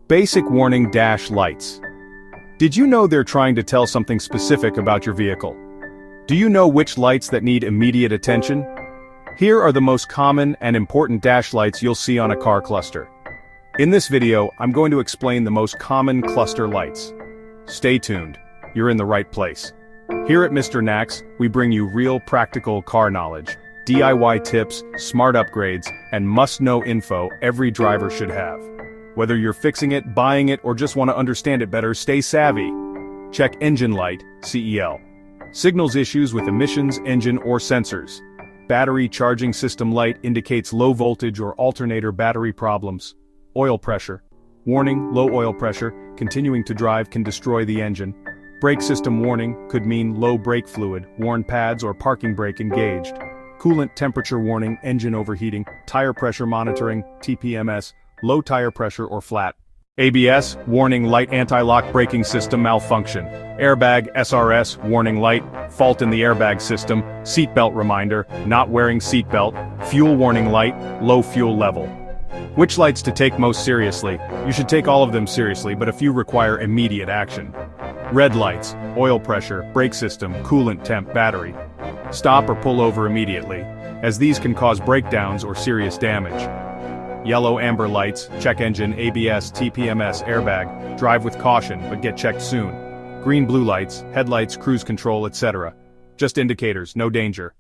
Basic warning dash lights. Did you know they're trying to tell something specific about your vehicle? Do you know which lights that need immediate attention? Here are the most common and important dash lights you'll see on a car cluster. In this video, I'm going to explain the most common cluster lights. Stay tuned, you're in the right place. Here at Mr. Nax, we bring you real practical car knowledge, DIY tips, smart upgrades, and must-know info every driver should have. Whether you're fixing it, buying it, or just want to understand it better, stay savvy. Check engine light, CEL. Signals issues with emissions, engine, or sensors. Battery charging system light indicates low voltage or alternator battery problems. Oil pressure. Warning, low oil pressure, continuing to drive can destroy the engine. Brake system warning could mean low brake fluid, worn pads or parking brake engaged. Coolant temperature warning, engine overheating, tire pressure monitoring, TPMS, low tire pressure or flat. ABS, warning light anti-lock braking system malfunction. Airbag, SRS, warning light, fault in the airbag system, seatbelt reminder, not wearing seatbelt, fuel warning light, low fuel level. Which lights to take most seriously? You should take all of them seriously, but a few require immediate action. Red lights, oil pressure, brake system, coolant temp, battery. Stop or pull over immediately, as these can cause breakdowns or serious damage. Yellow amber lights, check engine, ABS, TPMS, airbag, drive with caution but get checked soon. Green blue lights, headlights, cruise control, etc. Just indicators, no danger.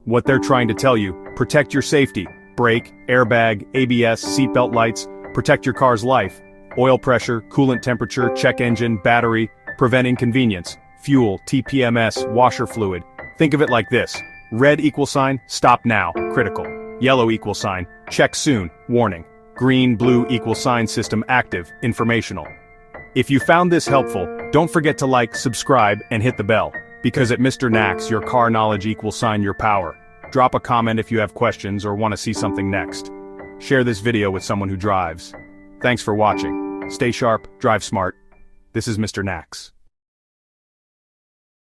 What they're trying to tell you, protect your safety. Brake, airbag, ABS, seatbelt lights, protect your car's life. Oil pressure, coolant temperature, check engine, battery, prevent inconvenience. Fuel, TPMS, washer fluid. Think of it like this. Red equal sign, stop now, critical. Yellow equal sign, check soon, warning. Green, blue equal sign system active, informational. If you found this helpful, don't forget to like, subscribe, and hit the bell. Because at Mr. Nax, your car knowledge equals sign your power. Drop a comment if you have questions or want to see something next. Share this video with someone who drives. Thanks for watching. Stay sharp, drive smart. This is Mr. Nax.